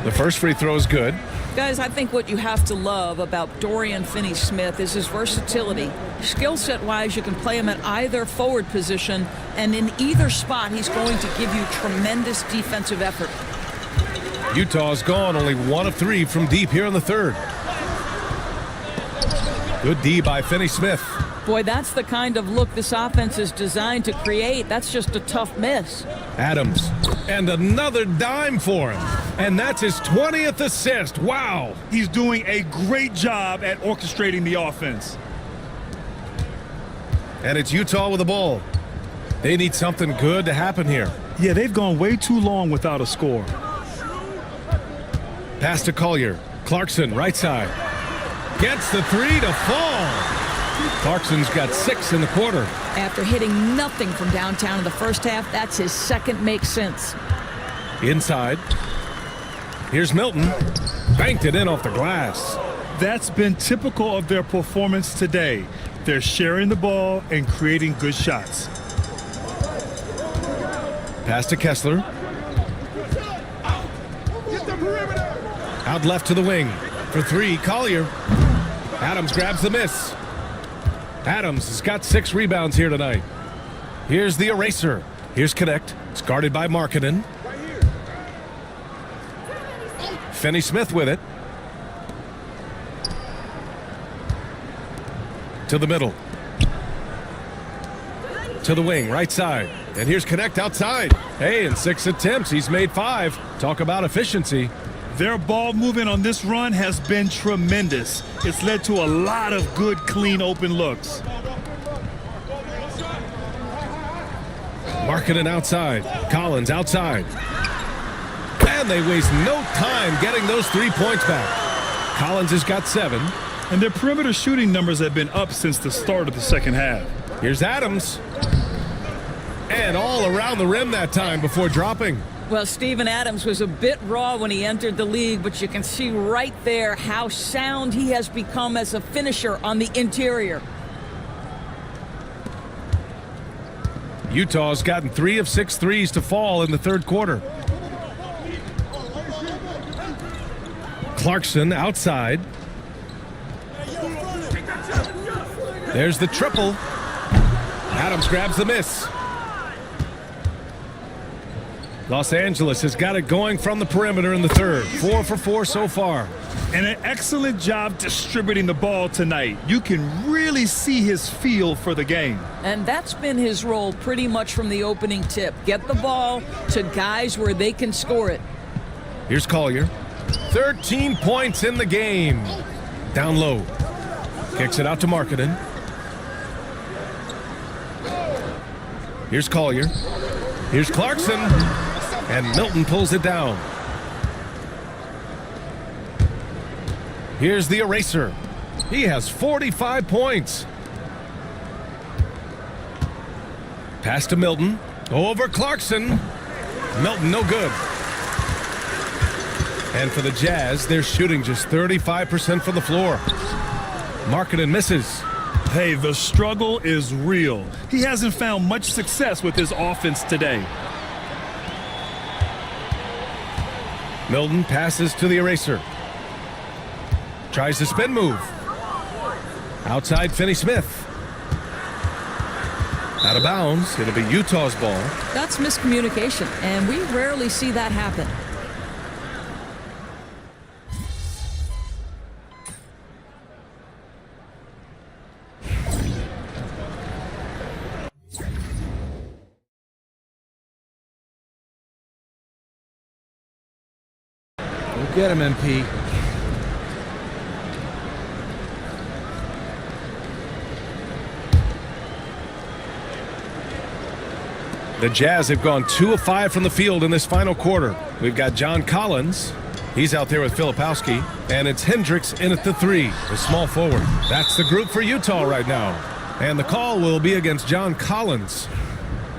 The first free throw is good. Guys, I think what you have to love about Dorian Finney-Smith is his versatility. Skill set wise, you can play him at either forward position, and in either spot, he's going to give you tremendous defensive effort. Utah's gone only 1 of 3 from deep here in the third. Good D by Finney-Smith. Boy, that's the kind of look this offense is designed to create. That's just a tough miss. Adams, and another dime for him. And that's his 20th assist. Wow. He's doing a great job at orchestrating the offense. And it's Utah with the ball. They need something good to happen here. Yeah, they've gone way too long without a score. Pass to Collier. Clarkson, right side. Gets the 3 to fall. Clarkson's got 6 in the quarter. After hitting nothing from downtown in the first half, that's his second make since. Inside. Here's Milton. Banked it in off the glass. That's been typical of their performance today. They're sharing the ball and creating good shots. Pass to Kessler. Out left to the wing. For three, Collier. Adams grabs the miss. Adams has got 6 rebounds here tonight. Here's the eraser. Here's Connect. It's guarded by Markkanen. Finney Smith with it. To the middle. To the wing, right side. And here's Connect outside. Hey, in 6 attempts, he's made 5. Talk about efficiency. Their ball movement on this run has been tremendous. It's led to a lot of good, clean, open looks. Markkanen outside. Collins outside. And they waste no time getting those 3 points back. Collins has got 7. And their perimeter shooting numbers have been up since the start of the second half. Here's Adams. And all around the rim that time before dropping. Well, Steven Adams was a bit raw when he entered the league, but you can see right there how sound he has become as a finisher on the interior. Utah's gotten 3 of 6 threes to fall in the third quarter. Clarkson outside. There's the triple. Adams grabs the miss. Los Angeles has got it going from the perimeter in the third. 4 for 4 so far. And an excellent job distributing the ball tonight. You can really see his feel for the game. And that's been his role pretty much from the opening tip. Get the ball to guys where they can score it. Here's Collier. 13 points in the game. Down low. Kicks it out to Markkanen. Here's Collier. Here's Clarkson. And Milton pulls it down. Here's the eraser. He has 45 points. Pass to Milton. Over Clarkson. Milton, no good. And for the Jazz, they're shooting just 35% from the floor. Markkanen misses. Hey, the struggle is real. He hasn't found much success with his offense today. Milton passes to the eraser. Tries the spin move. Outside Finney Smith. Out of bounds. It'll be Utah's ball. That's miscommunication, and we rarely see that happen. Go get him, MP. The Jazz have gone 2 of 5 from the field in this final quarter. We've got John Collins. He's out there with Filipowski. And it's Hendricks in at the 3, the small forward. That's the group for Utah right now. And the call will be against John Collins.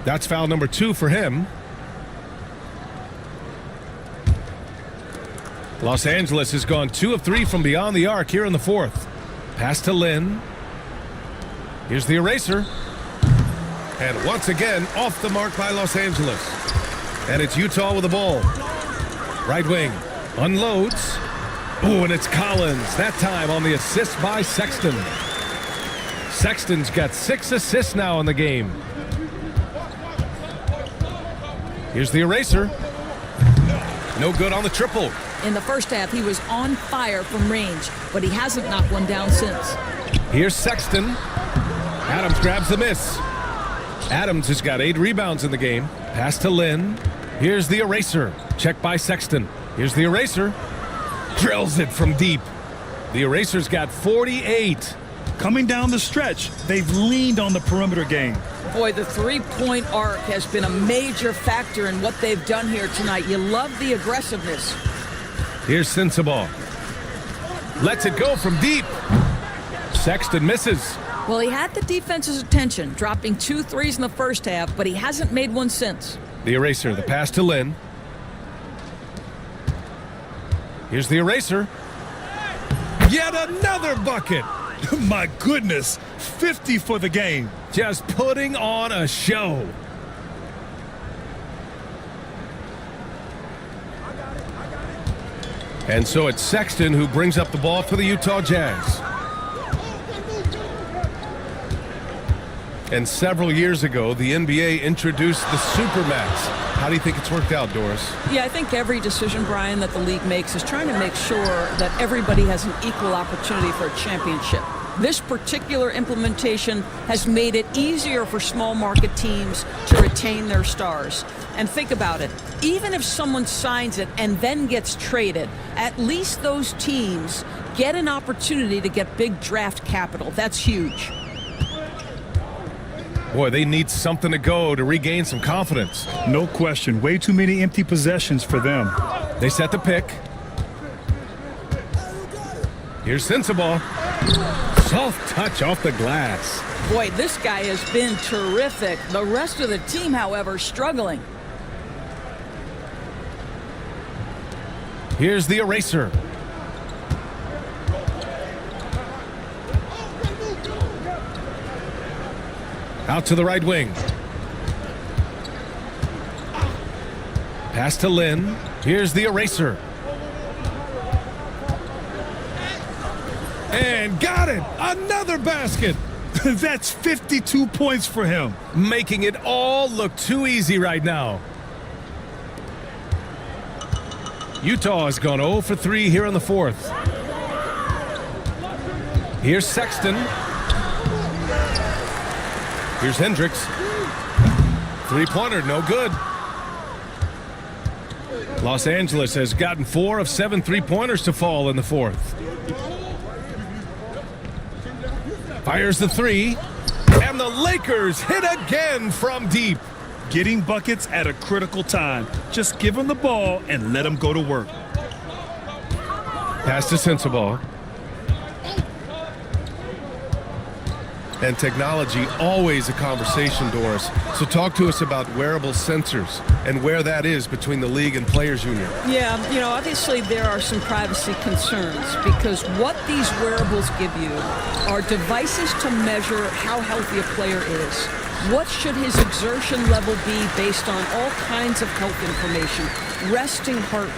That's foul number 2 for him. Los Angeles has gone 2 of 3 from beyond the arc here in the fourth. Pass to Lynn. Here's the eraser. And once again, off the mark by Los Angeles. And it's Utah with the ball. Right wing. Unloads. Oh, and it's Collins. That time on the assist by Sexton. Sexton's got 6 assists now in the game. Here's the eraser. No good on the triple. In the first half, he was on fire from range, but he hasn't knocked one down since. Here's Sexton. Adams grabs the miss. Adams has got 8 rebounds in the game. Pass to Lynn. Here's the eraser. Check by Sexton. Here's the eraser. Drills it from deep. The eraser's got 48. Coming down the stretch, they've leaned on the perimeter game. Boy, the three-point arc has been a major factor in what they've done here tonight. You love the aggressiveness. Here's Sensabaugh. Lets it go from deep. Sexton misses. Well, he had the defense's attention, dropping 2 threes in the first half, but he hasn't made one since. The eraser, the pass to Lynn. Here's the eraser. Yet another bucket. My goodness, 50 for the game. Just putting on a show. And so it's Sexton who brings up the ball for the Utah Jazz. And several years ago, the NBA introduced the Supermax. How do you think it's worked out, Doris? Yeah, I think every decision, Brian, that the league makes is trying to make sure that everybody has an equal opportunity for a championship. This particular implementation has made it easier for small market teams to retain their stars. And think about it, even if someone signs it and then gets traded, at least those teams get an opportunity to get big draft capital. That's huge. Boy, they need something to go to regain some confidence. No question, way too many empty possessions for them. They set the pick. Here's Sensabaugh. Soft touch off the glass. Boy, this guy has been terrific. The rest of the team, however, struggling. Here's the eraser. Out to the right wing. Pass to Lynn. Here's the eraser. And got it! Another basket! That's 52 points for him. Making it all look too easy right now. Utah has gone 0 for 3 here in the fourth. Here's Sexton. Here's Hendricks. Three-pointer, no good. Los Angeles has gotten 4 of 7 three-pointers to fall in the fourth. Fires the three, and the Lakers hit again from deep. Getting buckets at a critical time. Just give them the ball and let them go to work. Pass to Sensabaugh. And technology, always a conversation, Doris. So talk to us about wearable sensors and where that is between the league and players union. Yeah, you know, obviously there are some privacy concerns because what these wearables give you are devices to measure how healthy a player is. What should his exertion level be based on all kinds of health information? Resting heart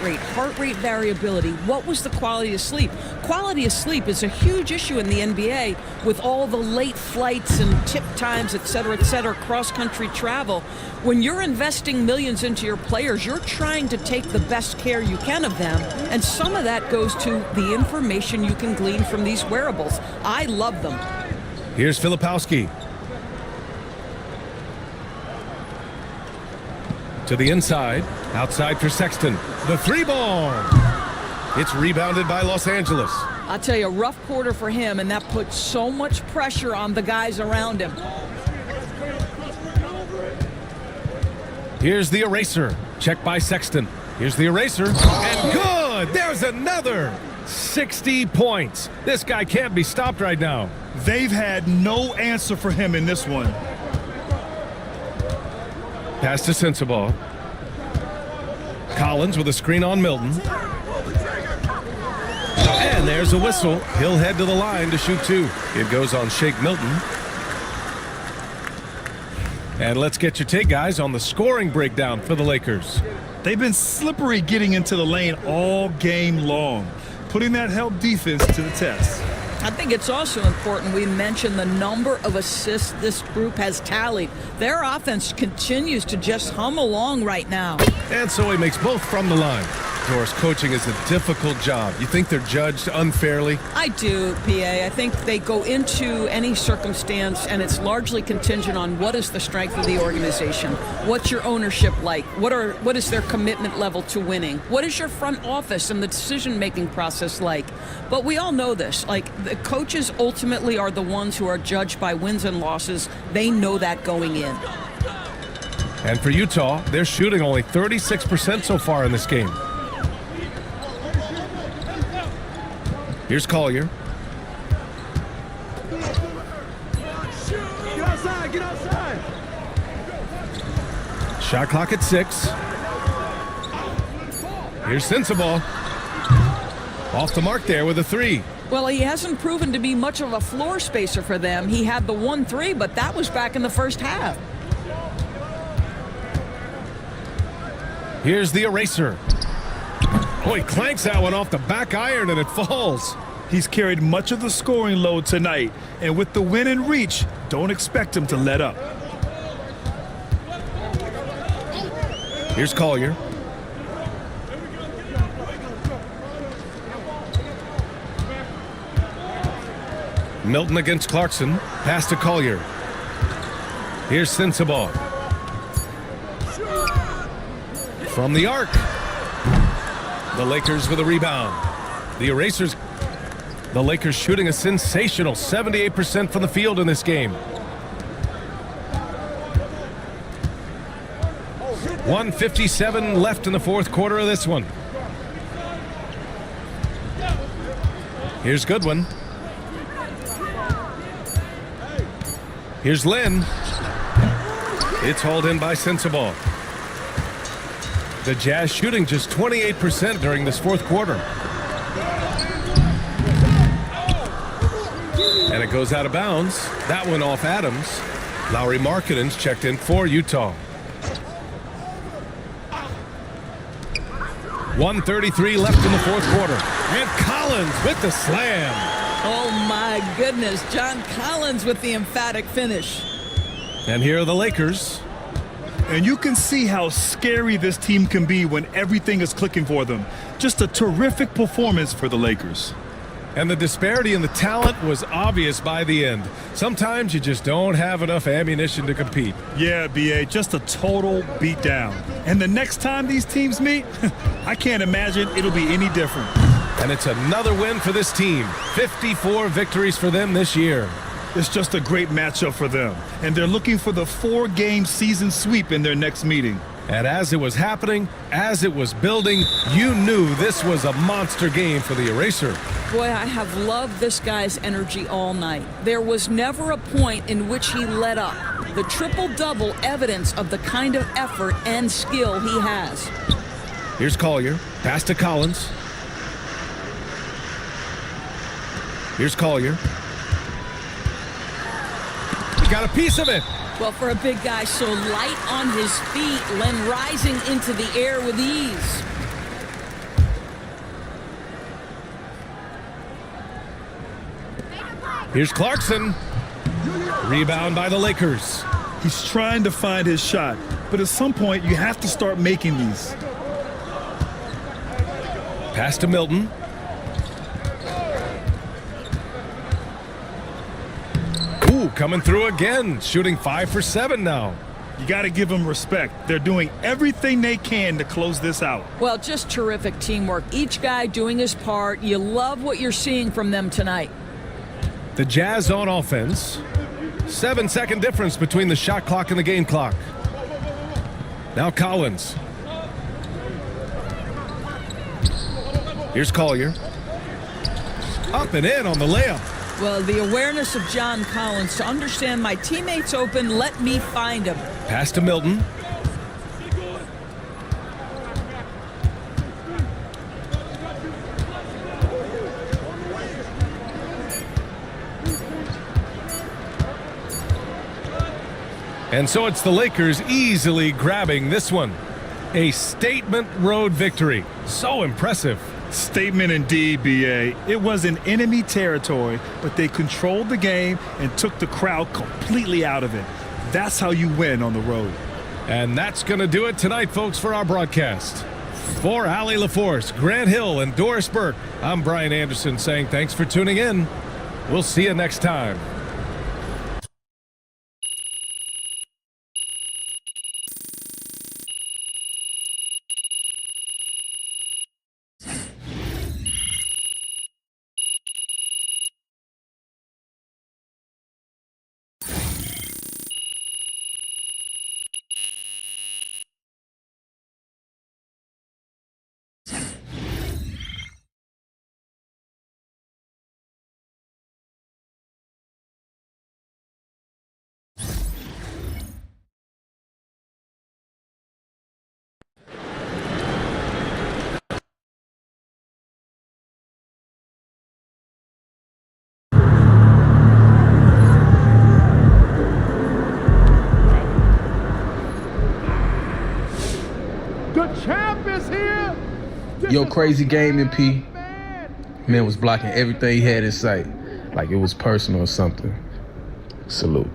rate variability. What was the quality of sleep? Quality of sleep is a huge issue in the NBA with all the late flights and tip times, et cetera, cross-country travel. When you're investing millions into your players, you're trying to take the best care you can of them, and some of that goes to the information you can glean from these wearables. I love them. Here's Filipowski. To the inside, outside for Sexton. The three ball. It's rebounded by Los Angeles. I'll tell you, a rough quarter for him, and that puts so much pressure on the guys around him. Here's the eraser. Check by Sexton. Here's the eraser. And good! There's another! 60 points. This guy can't be stopped right now. They've had no answer for him in this one. Pass to Sensabaugh. Collins with a screen on Milton. And there's a whistle. He'll head to the line to shoot 2. It goes on Shake Milton. And let's get your take, guys, on the scoring breakdown for the Lakers. They've been slippery getting into the lane all game long, putting that help defense to the test. I think it's also important we mention the number of assists this group has tallied. Their offense continues to just hum along right now. And so he makes both from the line. Doris, coaching is a difficult job. You think they're judged unfairly? I do, PA. I think they go into any circumstance, and it's largely contingent on what is the strength of the organization. What's your ownership like? What is their commitment level to winning? What is your front office and the decision-making process like? But we all know this. Like, the coaches ultimately are the ones who are judged by wins and losses. They know that going in. And for Utah, they're shooting only 36% so far in this game. Here's Collier. Get outside, get outside. Shot clock at 6. Here's Sensabaugh. Off the mark there with a 3. Well, he hasn't proven to be much of a floor spacer for them. He had the 1-3, but that was back in the first half. Here's the eraser. Oh, he clanks that one off the back iron and it falls. He's carried much of the scoring load tonight, and with the win in reach, don't expect him to let up. Here's Collier. Milton against Clarkson. Pass to Collier. Here's Sensabaugh. From the arc. The Lakers with a rebound. The Lakers shooting a sensational 78% from the field in this game. 1:57 left in the fourth quarter of this one. Here's Goodwin. Here's Lynn. It's hauled in by Sensabaugh. The Jazz shooting just 28% during this fourth quarter. And it goes out of bounds. That one off Adams. Lauri Markkanen's checked in for Utah. 1:33 left in the fourth quarter. And Collins with the slam. Oh, my goodness. John Collins with the emphatic finish. And here are the Lakers. And you can see how scary this team can be when everything is clicking for them. Just a terrific performance for the Lakers. And the disparity in the talent was obvious by the end. Sometimes you just don't have enough ammunition to compete. Yeah, BA, just a total beatdown. And the next time these teams meet, I can't imagine it'll be any different. And it's another win for this team. 54 victories for them this year. It's just a great matchup for them. And they're looking for the 4-game season sweep in their next meeting. And as it was happening, as it was building, you knew this was a monster game for the eraser. Boy, I have loved this guy's energy all night. There was never a point in which he let up. The triple-double evidence of the kind of effort and skill he has. Here's Collier. Pass to Collins. Here's Collier. He got a piece of it. Well, for a big guy so light on his feet, Len rising into the air with ease. Here's Clarkson. Rebound by the Lakers. He's trying to find his shot, but at some point you have to start making these. Pass to Milton. Ooh, coming through again, shooting 5 for 7 now. You got to give them respect. They're doing everything they can to close this out. Well, just terrific teamwork. Each guy doing his part. You love what you're seeing from them tonight. The Jazz on offense. 7-second difference between the shot clock and the game clock. Now Collins. Here's Collier. Up and in on the layup. Well, the awareness of John Collins to understand my teammate's open, let me find him. Pass to Milton. And so it's the Lakers easily grabbing this one. A statement road victory. So impressive. Statement indeed, BA. It was in enemy territory, but they controlled the game and took the crowd completely out of it. That's how you win on the road. And that's going to do it tonight, folks, for our broadcast. For Allie LaForce, Grant Hill, and Doris Burke, I'm Brian Anderson saying thanks for tuning in. We'll see you next time. Yo, crazy game, MP. Man was blocking everything he had in sight, like it was personal or something. Salute.